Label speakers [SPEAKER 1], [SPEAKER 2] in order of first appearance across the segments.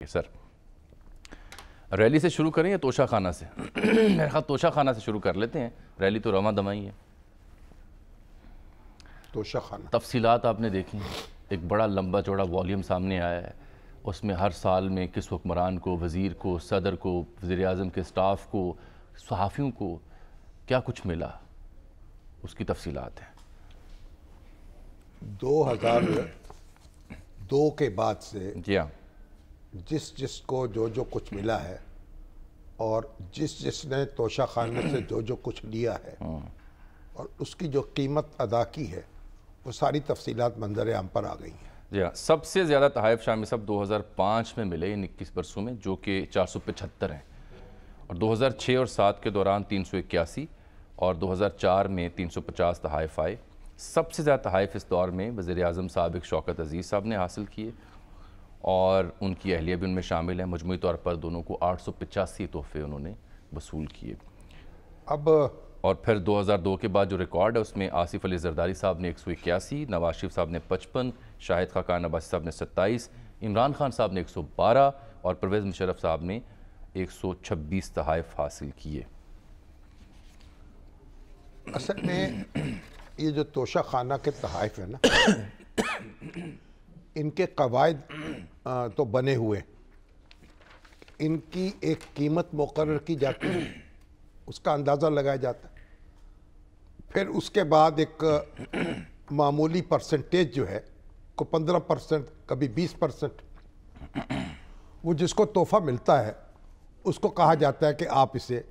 [SPEAKER 1] Sir rally से शुरू करें या तोशा खाना से? मेरे ख्याल तोशा खाना से शुरू कर लेते हैं। रैली तो रवां दमाई है।
[SPEAKER 2] तोशा खाना
[SPEAKER 1] तफसीलात आपने देखी, एक बड़ा लंबा चौड़ा वॉल्यूम सामने आया है। उसमें हर साल में किस हुक्मरान को, वज़ीर को, सदर को, वज़ीर आज़म के स्टाफ को, सहाफ़ियों को क्या कुछ मिला, उसकी तफसीलात हैं।
[SPEAKER 2] 2002 के बाद से
[SPEAKER 1] जी हाँ,
[SPEAKER 2] जिसको जो कुछ मिला है और जिसने तोशा खाने से जो कुछ लिया है और उसकी जो कीमत अदा की है, वो सारी तफसीलात मंजर आम पर आ गई हैं।
[SPEAKER 1] जी हाँ, सबसे ज़्यादा तहाइफ शामी साहब 2005 में मिले इन 21 बरसों में, जो कि 475 हैं, और 2006 और 7 के दौरान 381 और 2004 में 350 तहाइफ आए। सबसे ज़्यादा तहाइफ इस दौर में वज़ीर आज़म साबिक़ शौकत अज़ीज़ साहब ने हासिल किए और उनकी अहलिया भी उनमें शामिल है। मजमूई तौर पर दोनों को 885 तोहफे उन्होंने वसूल किए।
[SPEAKER 2] अब
[SPEAKER 1] और फिर 2002 के बाद जो रिकॉर्ड है उसमें आसिफ अली जरदारी साहब ने 181, नवाज शरीफ साहब ने 55, शाहिद खाकान अब्बासी साहब ने 27, इमरान खान साहब ने 112 और परवेज़ मुशर्रफ साहब ने 126 तहाइफ हासिल किए।
[SPEAKER 2] असल में ये जो तोशा खाना के तहाइफ है ना, इनके कवायद तो बने हुए, इनकी एक कीमत मुकर्रर की जाती है, उसका अंदाज़ा लगाया जाता है। फिर उसके बाद एक मामूली परसेंटेज जो है को 15%, कभी 20%, वो जिसको तोहफा मिलता है उसको कहा जाता है कि आप इसे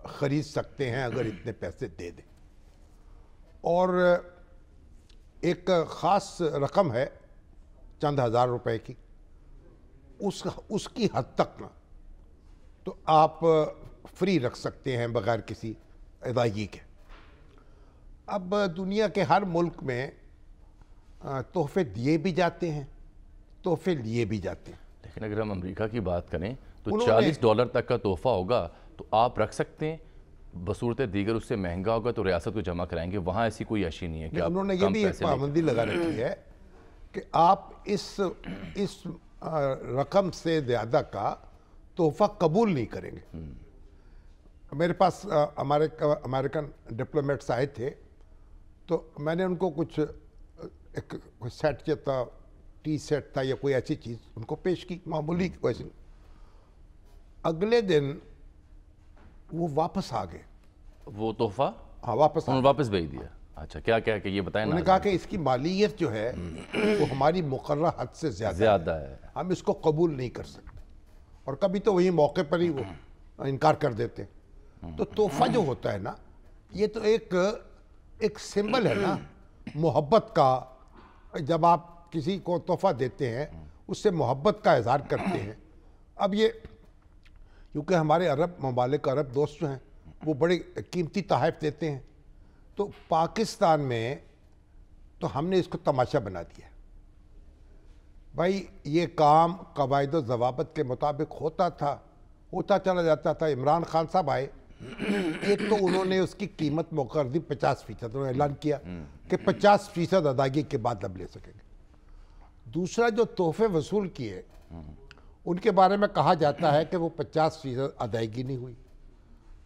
[SPEAKER 2] ख़रीद सकते हैं अगर इतने पैसे दे दें। और एक ख़ास रकम है चंद हज़ार रुपए की, उसकी हद तक ना तो आप फ्री रख सकते हैं बग़ैर किसी अदायगी के। अब दुनिया के हर मुल्क में तोहफे दिए भी जाते हैं, तोहफे लिए भी जाते हैं।
[SPEAKER 1] लेकिन अगर हम अमेरिका की बात करें तो $40 तक का तोहफा होगा तो आप रख सकते हैं, बसूरत दीगर उससे महंगा होगा तो रियासत को जमा कराएंगे। वहाँ ऐसी कोई अशी नहीं है कि
[SPEAKER 2] उन्होंने ये भी एक पाबंदी लगा रखी है कि आप इस रकम से ज़्यादा का तोहफा कबूल नहीं करेंगे। मेरे पास हमारे अमेरिकन डिप्लोमेट्स आए थे, तो मैंने उनको कुछ एक सेट जो था, टी सेट था या कोई ऐसी चीज़ उनको पेश की, मामूली क्वेश्चन। अगले दिन वो वापस आ गए। वो
[SPEAKER 1] तोहफा
[SPEAKER 2] हाँ वापस
[SPEAKER 1] भेज दिया। अच्छा, क्या क्या कि ये बताएं।
[SPEAKER 2] उन्होंने कहा कि इसकी मालियत जो है वो हमारी मुकर्रर हद से ज़्यादा है, हम इसको कबूल नहीं कर सकते। और कभी तो वही मौके पर ही वो इनकार कर देते। तो तोहफा जो होता है ना, ये तो एक सिंबल है ना मोहब्बत का। जब आप किसी को तोहफा देते हैं उससे मोहब्बत का इजहार करते हैं। अब ये क्योंकि हमारे अरब ममालिक, अरब दोस्त जो हैं वो बड़े कीमती तोहफे देते हैं, तो पाकिस्तान में तो हमने इसको तमाशा बना दिया। भाई ये काम कवायद व ज़वाबित के मुताबिक होता चला जाता था। इमरान खान साहब आए, एक तो उन्होंने उसकी कीमत मुकर्रर दी 50%, उन्होंने ऐलान किया कि 50% अदायगी के बाद अब ले सकेंगे। दूसरा, जो तोहफे वसूल किए उनके बारे में कहा जाता है कि वो 50% अदायगी नहीं हुई।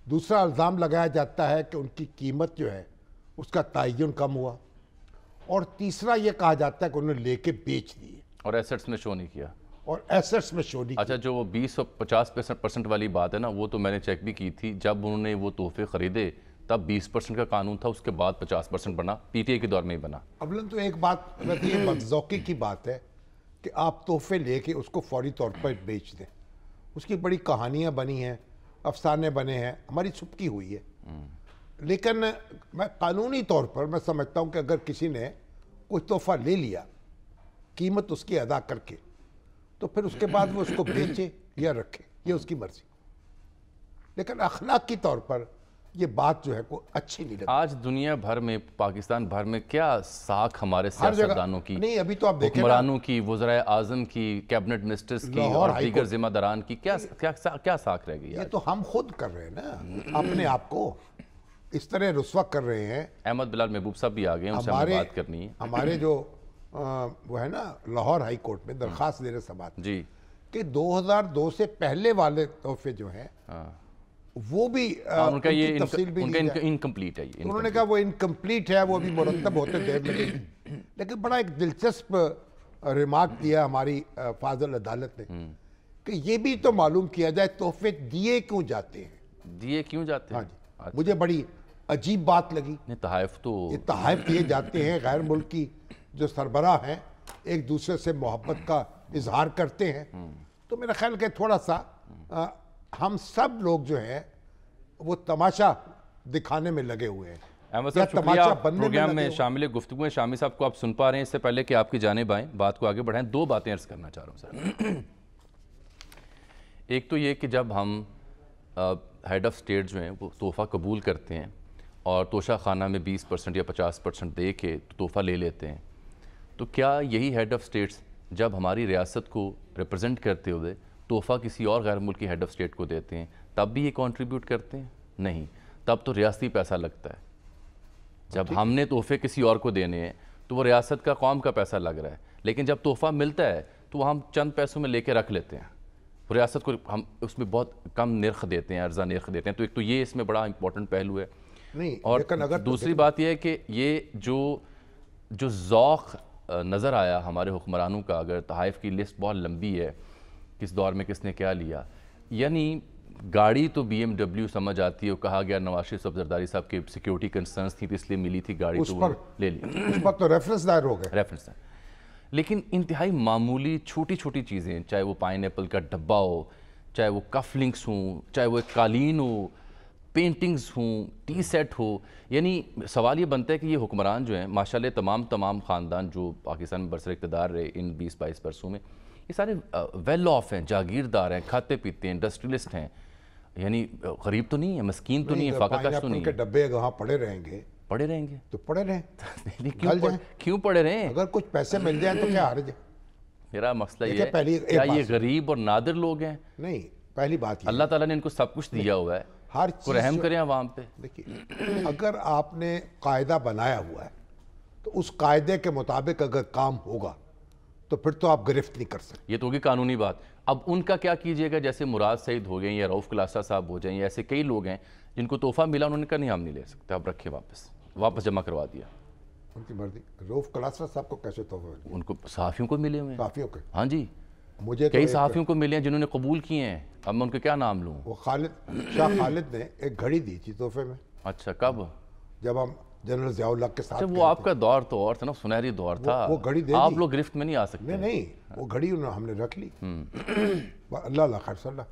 [SPEAKER 2] दूसरा इल्ज़ाम लगाया जाता है कि उनकी कीमत जो है उसका तयन कम हुआ। और तीसरा ये कहा जाता है कि उन्होंने लेके बेच दिए
[SPEAKER 1] और एसेट्स में शो नहीं किया। अच्छा, जो वो 20 और 50% वाली बात है ना, वो तो मैंने चेक भी की थी। जब उन्होंने वो तोहफे ख़रीदे तब 20% का कानून था, उसके बाद 50% बना, पीटीआई के दौर में ही बना।
[SPEAKER 2] अवलन तो एक बात, ये बदज़ौक़ी की बात है कि आप तोहफे लेके उसको फौरी तौर पर बेच दें। उसकी बड़ी कहानियाँ बनी हैं, अफसाने बने हैं, हमारी छुपकी हुई है। लेकिन मैं कानूनी तौर पर मैं समझता हूँ कि अगर किसी ने कोई तोहफा ले लिया कीमत उसकी अदा करके, तो फिर उसके बाद वो उसको बेचे या रखे, ये उसकी मर्जी। लेकिन अखलाकी तौर पर ये बात जो है को अच्छी नहीं लगती।
[SPEAKER 1] आज दुनिया भर में, पाकिस्तान भर में क्या साख हमारे सियासतदानों की,
[SPEAKER 2] नहीं अभी तो आप देखें,
[SPEAKER 1] हुक्मरानों की, वज़राए आज़म की, कैबिनेट मिनिस्टर्स की और दीगर जिम्मेदारान की क्या साख रह गई?
[SPEAKER 2] ये तो हम खुद कर रहे हैं ना, अपने आप को इस तरह रुस्वा कर रहे हैं।
[SPEAKER 1] अहमद बिलाल महबूब साहब भी आ गए, उनसे हमें बात करनी है।
[SPEAKER 2] हमारे जो वो है ना लाहौर हाई कोर्ट में दरख्वास्त दे रहे समात
[SPEAKER 1] जी
[SPEAKER 2] کہ 2002 سے پہلے والے تحفے جو ہیں وہ بھی
[SPEAKER 1] ان کا یہ
[SPEAKER 2] تفصیل بھی
[SPEAKER 1] انکمپلیٹ ہے.
[SPEAKER 2] انہوں نے کہا وہ انکمپلیٹ ہے, وہ بھی مرتب ہوتے دیر لگے گی. لیکن بڑا ایک دلچسپ ریمارک دیا ہماری فاضل عدالت نے کہ یہ بھی تو معلوم کیا جائے تحفے دیے کیوں جاتے ہیں.
[SPEAKER 1] دیے کیوں جاتے ہیں؟
[SPEAKER 2] مجھے بڑی عجیب بات لگی.
[SPEAKER 1] تحائف تو
[SPEAKER 2] یہ تحائف دیے جاتے ہیں, غیر ملکی جو سربراہ ہیں ایک دوسرے سے محبت کا اظہار کرتے ہیں. تو میرا خیال کہ تھوڑا سا ہم سب لوگ جو ہیں وہ تماشا دکھانے میں لگے ہوئے ہیں.
[SPEAKER 1] احمد صاحب شکریہ پروگرام میں شامل گفتگو ہے. شامی صاحب کو آپ سن پا رہے ہیں. اس سے پہلے کہ آپ کی جانب آئیں بات کو آگے بڑھائیں, دو باتیں عرض کرنا چاہ رہا ہوں سر. ایک تو یہ کہ جب ہم ہیڈ آف اسٹیٹ جو ہیں وہ تحفہ قبول کرتے ہیں اور توشہ خانہ میں 20% یا 50% دے کے تحفہ لے لیتے ہیں, تو کیا یہی ہیڈ آف اسٹیٹس جب ہماری ریاست کو ریپرزینٹ کرتے ہوئے تحفہ کسی اور غیر ملکی ہیڈ آف اسٹیٹ کو دیتے ہیں تب بھی یہ کنٹریبیوٹ کرتے ہیں؟ نہیں, تب تو ریاستی پیسہ لگتا ہے. جب ہم نے تحفے کسی اور کو دینے ہیں تو وہ ریاست کا قوم کا پیسہ لگ رہا ہے, لیکن جب تحفہ ملتا ہے تو ہم چند پیسوں میں لے کے رکھ لیتے ہیں. ریاست کو ہم اس میں بہت کم نرخ دیتے ہیں, ارزاں نرخ دیتے ہیں. تو ایک تو یہ اس میں بڑا امپورٹنٹ پہلو ہے. اور دوسری بات یہ ہے کہ یہ جو ذوق نظر آیا ہمارے حکمرانوں کا, اگر تحائف کی لسٹ بہت لمبی ہے کس دور میں کس نے کیا لیا, یعنی گاڑی تو بی ایم ڈبلیو سمجھ آتی ہے, کہا گیا نواز شریف صاحب زرداری صاحب کی سیکیورٹی کنسرنز تھی تو اس لیے ملی تھی گاڑی, تو وہ لے لی,
[SPEAKER 2] اس پر تو ریفرنس دائر ہو گئے.
[SPEAKER 1] ریفرنس دائر. لیکن انتہائی معمولی چھوٹی چھوٹی چیزیں, چاہے وہ پائن ایپل کا ڈبہ ہو, چاہے وہ کف لنکس ہوں, چاہے وہ ایک قالین ہو, پینٹنگز ہوں, ٹی سیٹ ہو, یعنی سوال یہ بنتا ہے کہ یہ حکمران جو ہیں ماشاءاللہ تمام خاندان جو پاکستان میں برسر اقتدار رہے ان 20-22 برسوں میں, یہ سارے ویل آف ہیں, جاگیردار ہیں, کھاتے پیتے ہیں, انڈسٹریلسٹ ہیں, یعنی غریب تو نہیں ہے, مسکین تو نہیں ہے, فاقہ کش تو نہیں ہے.
[SPEAKER 2] ڈبے وہاں پڑے رہیں گے
[SPEAKER 1] تو
[SPEAKER 2] پڑے رہیں.
[SPEAKER 1] کیوں پڑے رہیں؟
[SPEAKER 2] اگر کچھ پیسے مل جائیں تو کیا حرج ہے؟
[SPEAKER 1] میرا مسئلہ یہ ہے کیا یہ غریب اور نادر لوگ ہیں؟
[SPEAKER 2] نہیں, پہلی بات یہ
[SPEAKER 1] اللہ تعالیٰ نے ان کو سب کچھ دیا ہوا ہے,
[SPEAKER 2] ہر
[SPEAKER 1] کو رحم کریں عوام پہ.
[SPEAKER 2] دیکھیے, اگر آپ نے قاعدہ بنایا ہوا ہے تو اس قاعدے کے مطابق اگر کام ہوگا تو پھر تو آپ گرفت نہیں کر سکتے.
[SPEAKER 1] یہ تو ہوگی قانونی بات. اب ان کا کیا کیجئے گا, جیسے مراد سعید ہو گئے یا رؤف کلاسہ صاحب ہو جائیں, یا ایسے کئی لوگ ہیں جن کو تحفہ ملا, انہوں نے کہا نہیں ہم نہیں لے سکتے, آپ رکھیں, واپس جمع کروا دیا.
[SPEAKER 2] ان کی مرضی. رؤف کلاسہ صاحب کو کیسے تحفہ ملے؟
[SPEAKER 1] ان کو صحافیوں کو ملے ہوئے ہیں.
[SPEAKER 2] صحافیوں کے؟
[SPEAKER 1] ہاں جی,
[SPEAKER 2] مجھے
[SPEAKER 1] کئی صحافیوں کو ملے ہیں جنہوں نے قبول کیے ہیں. اب میں ان کے کیا نام لوں؟
[SPEAKER 2] وہ شاہ خالد نے ایک گھڑی دی تھی تحفے میں.
[SPEAKER 1] اچھا, کب؟
[SPEAKER 2] جب ہم جنرل ضیاء الحق کے ساتھ.
[SPEAKER 1] وہ آپ کا دور تو اور تھا نا, سنہری دور تھا.
[SPEAKER 2] وہ گھڑی دے دی,
[SPEAKER 1] آپ لوگ گرفت میں نہیں آ سکتے.
[SPEAKER 2] نہیں, وہ گھڑی ہم نے رکھ لی. اللہ خیر صلی اللہ.